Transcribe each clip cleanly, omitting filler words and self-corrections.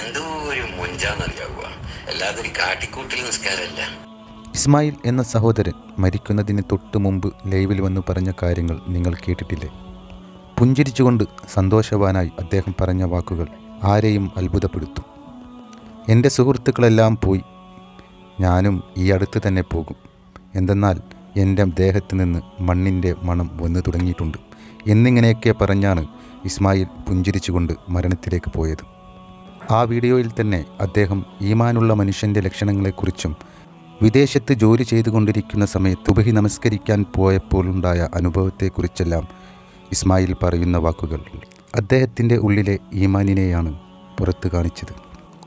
എന്തോ ഒരു മുഞ്ചാന്നറിയാവുക, അല്ലാതെ ഒരു കാട്ടിക്കൂട്ടിൽ നിസ്കാരമല്ല. ഇസ്മായിൽ എന്ന സഹോദരൻ മരിക്കുന്നതിന് തൊട്ടു മുമ്പ് ലൈവിൽ വന്ന് പറഞ്ഞ കാര്യങ്ങൾ നിങ്ങൾ കേട്ടിട്ടില്ലേ? പുഞ്ചിരിച്ചുകൊണ്ട് സന്തോഷവാനായി അദ്ദേഹം പറഞ്ഞ വാക്കുകൾ ആരെയും അത്ഭുതപ്പെടുത്തും. എൻ്റെ സുഹൃത്തുക്കളെല്ലാം പോയി, ഞാനും ഈ അടുത്ത് തന്നെ പോകും. എന്തെന്നാൽ എൻ്റെ ദേഹത്ത് നിന്ന് മണ്ണിൻ്റെ മണം വന്നു തുടങ്ങിയിട്ടുണ്ട് എന്നിങ്ങനെയൊക്കെ പറഞ്ഞാണ് ഇസ്മായിൽ പുഞ്ചിരിച്ചുകൊണ്ട് മരണത്തിലേക്ക് പോയത്. ആ വീഡിയോയിൽ തന്നെ അദ്ദേഹം ഈമാനുള്ള മനുഷ്യൻ്റെ ലക്ഷണങ്ങളെക്കുറിച്ചും വിദേശത്ത് ജോലി ചെയ്തുകൊണ്ടിരിക്കുന്ന സമയത്ത് സുബഹി നമസ്കരിക്കാൻ പോയപ്പോഴുണ്ടായ അനുഭവത്തെക്കുറിച്ചെല്ലാം ഇസ്മായിൽ പറയുന്ന വാക്കുകൾ അദ്ദേഹത്തിൻ്റെ ഉള്ളിലെ ഈമാനിനെയാണ് പുറത്തു കാണിച്ചത്.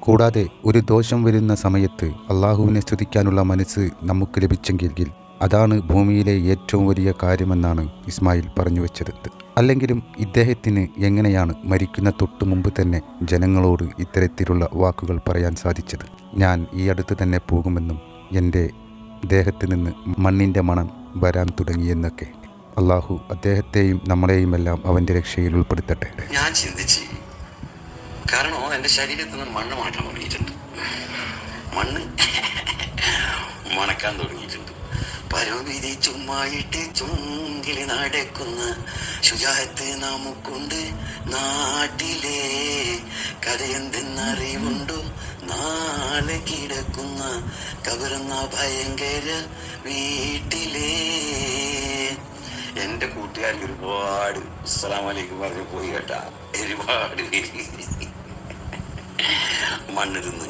കൂടാതെ ഒരു ദോഷം വരുന്ന സമയത്ത് അള്ളാഹുവിനെ സ്തുതിക്കാനുള്ള മനസ്സ് നമുക്ക് ലഭിച്ചെങ്കിൽ അതാണ് ഭൂമിയിലെ ഏറ്റവും വലിയ കാര്യമെന്നാണ് ഇസ്മായിൽ പറഞ്ഞു വെച്ചത്. അല്ലെങ്കിലും ഇദ്ദേഹത്തിന് എങ്ങനെയാണ് മരിക്കുന്ന തൊട്ടു മുമ്പ് തന്നെ ജനങ്ങളോട് ഇത്തരത്തിലുള്ള വാക്കുകൾ പറയാൻ സാധിച്ചത്? ഞാൻ ഈ അടുത്ത് തന്നെ പോകുമെന്നും എൻ്റെ ദേഹത്ത് നിന്ന് മണ്ണിൻ്റെ മണം വരാൻ തുടങ്ങിയെന്നൊക്കെ. അള്ളാഹു അദ്ദേഹത്തെയും നമ്മളെയും എല്ലാം അവൻ്റെ രക്ഷയിൽ ഉൾപ്പെടുത്തട്ടെ. ഞാൻ ചിന്തിച്ച്, കാരണം എൻ്റെ ശരീരത്തിൽ നിന്ന് മണ്ണ് മാറ്റാൻ തുടങ്ങിയിട്ടുണ്ട്, മണ്ണ് മണക്കാൻ തുടങ്ങിയിട്ടുണ്ട്. പരോവിധി ചുമ്മായിട്ട് ചുങ്കില് നടക്കുന്ന ശുചായത്ത് നമുക്കുണ്ട് നാട്ടിലെ, കഥയെന്തെന്നറിവുണ്ടോ നാളെ കിടക്കുന്ന കബറുന്ന ഭയങ്കര വീട്ടിലെ. എൻ്റെ കൂട്ടുകാർക്ക് ഒരുപാട് അസ്സലാമു അലൈക്കും പറഞ്ഞു പോയി കേട്ടാ, ഒരുപാട് മണ്ണ് തിന്ന്.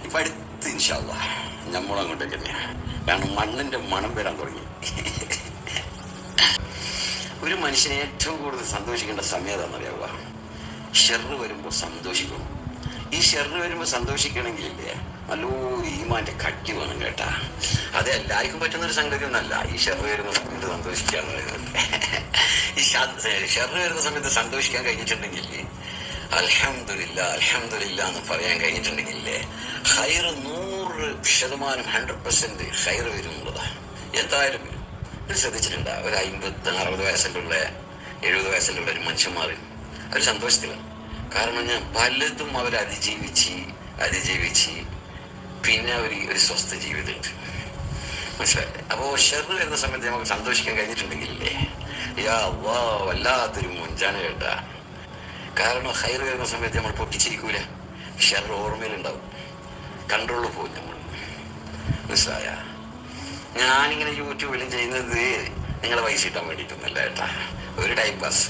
ഇപ്പം അടുത്ത് ഇൻഷാ അല്ലാഹ് നമ്മളങ്ങോട്ടേക്ക് തന്നെയാണ്, കാരണം മണ്ണിൻ്റെ മണം വരാൻ തുടങ്ങി. ഒരു മനുഷ്യനെ ഏറ്റവും കൂടുതൽ സന്തോഷിക്കേണ്ട സമയം ഏതാണെന്നറിയാവുക? ഷെറ് വരുമ്പോൾ സന്തോഷിക്കണം. ഈ ഷെറ് വരുമ്പോൾ സന്തോഷിക്കണമെങ്കിലില്ലേ നല്ലൊരു ഈമാൻ്റെ കട്ടി വേണം കേട്ടാ. അത് എല്ലാവർക്കും പറ്റുന്നൊരു സംഗതി ഒന്നല്ല ഈ ഷെറ് വരുന്ന സമയത്ത് സന്തോഷിക്കുക എന്ന് പറയുന്നത്. ഈ ഷെറ് വരുന്ന സമയത്ത് സന്തോഷിക്കാൻ കഴിഞ്ഞിട്ടുണ്ടെങ്കിൽ അൽഹംദുലില്ലാ അൽഹംദുലില്ലാ എന്ന് പറയാൻ കഴിഞ്ഞിട്ടുണ്ടെങ്കിലേ ഹൈർ 100% 100% ഹൈർ വരുന്നുള്ളതാ. എന്തായാലും വരും. ഇത് ശ്രദ്ധിച്ചിട്ടുണ്ടാ? ഒരു 50-60 വയസ്സിലുള്ള 70 വയസ്സിലുള്ള ഒരു മനുഷ്യന്മാർ അവർ സന്തോഷത്തിലാണ്. കാരണം ഞാൻ പലതും അവർ അതിജീവിച്ച് പിന്നെ ഒരു സ്വസ്ഥ ജീവിതമുണ്ട്, മനസ്സിലായില്ലേ? അപ്പോൾ ഷെറ് വരുന്ന സമയത്ത് നമുക്ക് സന്തോഷിക്കാൻ കഴിഞ്ഞിട്ടുണ്ടെങ്കിലേ യാ അല്ലാഹ് വല്ലാത്തൊരു മുഞ്ചാണ് കേട്ടാ. കാരണം ഹൈർ വരുന്ന സമയത്ത് നമ്മൾ പൊട്ടിച്ചിരിക്കൂല, ഷെറ് ഓർമ്മയിലുണ്ടാവും, കൺട്രോളിൽ പോകും നമ്മൾ, മനസ്സിലായ? ഞാനിങ്ങനെ യൂട്യൂബിലും ചെയ്യുന്നത് നിങ്ങളെ പൈസ കിട്ടാൻ വേണ്ടിയിട്ടൊന്നുമല്ല കേട്ടാ, ഒരു ടൈം പാസ്.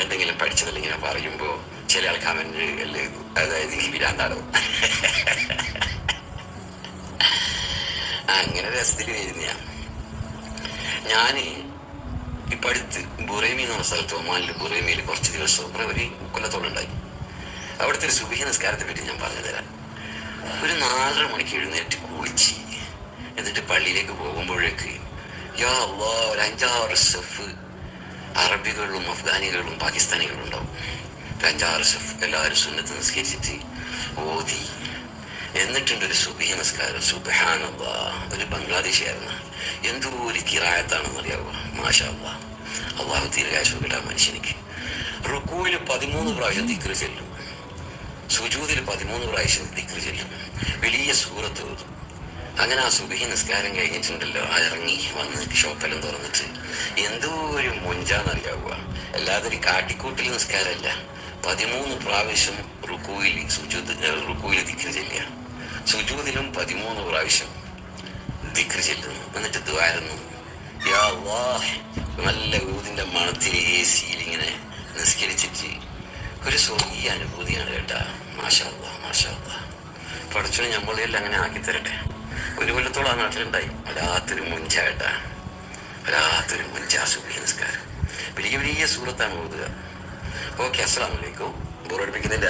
എന്തെങ്കിലും പഠിച്ചതല്ല ഇങ്ങനെ പറയുമ്പോൾ ചില ആൾ കമന്റ് അല്ലേ, അതായത് എനിക്ക് വിരാന്താടോ അങ്ങനെ രസത്തിൽ വരുന്ന ഞാൻ ഇപ്പം അടുത്ത് ബുറേമി എന്ന് പറഞ്ഞ സ്ഥലത്ത് ഒമാനിൽ ബുറേമിയിൽ കുറച്ച് ദിവസം ഒരു കൊല്ലത്തോടുണ്ടായി. അവിടുത്തെ ഒരു സുബഹി നിസ്കാരത്തെ പറ്റി ഞാൻ പറഞ്ഞു തരാം. ഒരു 4:30 മണിക്ക് എഴുന്നേറ്റ് കുളിച്ച് എന്നിട്ട് പള്ളിയിലേക്ക് പോകുമ്പോഴേക്ക് യാ അല്ലാഹ് ഒരു 5-6 സെഫ് അറബികളും അഫ്ഗാനികളും പാകിസ്ഥാനികളും ഉണ്ടാവും. 5-6 സെഫ് എല്ലാവരും സുന്നത്ത് നിസ്കരിച്ചിട്ട് ഓതി. എന്നിട്ടുണ്ട് ഒരു സുബഹി നിസ്കാരം. സുബ്ഹാനല്ലാഹ്, ഒരു ബംഗ്ലാദേശിയായിരുന്നു. എന്തോ ഒരു കിറായത്താണെന്ന് അറിയാവുക. മാഷാ അല്ലാഹ്, അള്ളാഹു ദീർഘായുസ്സ് കിട്ടാൻ മനുഷ്യനിക്ക്. റുക്കൂയിൽ 13 പ്രാവശ്യം ദിക്ർ ചെല്ലും, സുജൂദിൽ 13 പ്രാവശ്യം ദിക്ർ ചെല്ലും, വലിയ സൂറത്ത് ഓതും. അങ്ങനെ ആ സുബഹി നിസ്കാരം കഴിഞ്ഞിട്ടുണ്ടല്ലോ, ഇറങ്ങി വന്ന് ഷോപ്പെല്ലാം തുറന്നിട്ട് എന്തോ ഒരു മുഞ്ചാന്നറിയാവുക, അല്ലാതെ ഒരു കാട്ടിക്കൂട്ടിൽ നിസ്കാരമല്ല. 13 പ്രാവശ്യം റുക്കൂയിൽ ദിക്ർ ചെല്ലുക, സുജൂദിലും 13 പ്രാവശ്യം ദിക്ർ ചെല്ലുന്നു. എന്നിട്ട് ദ്വാരുന്നു, യാ അല്ലാഹ്, നല്ല ഊതിൻ്റെ മണത്തിൽ AC-യിൽ ഇങ്ങനെ നിസ്കരിച്ചിട്ട് ഒരു സ്വർഗീയ അനുഭൂതിയാണ് കേട്ടാ. മാഷാ അല്ലാഹ് മാഷാ അല്ലാഹ്. പഠിച്ചോനെ നമ്മളെല്ലാം അങ്ങനെ ആക്കിത്തരട്ടെ. ഒരു കൊല്ലത്തോളം ആ നാട്ടിലുണ്ടായി. വല്ലാത്തൊരു മുഞ്ച കേട്ടാ, വല്ലാത്തൊരു മുഞ്ച സുബഹി നിസ്കാരം. വലിയ വലിയ സൂറത്താണ് ഓതുക. ഓക്കെ, അസ്സലാമു അലൈക്കും. ബോറടിപ്പിക്കുന്നില്ല.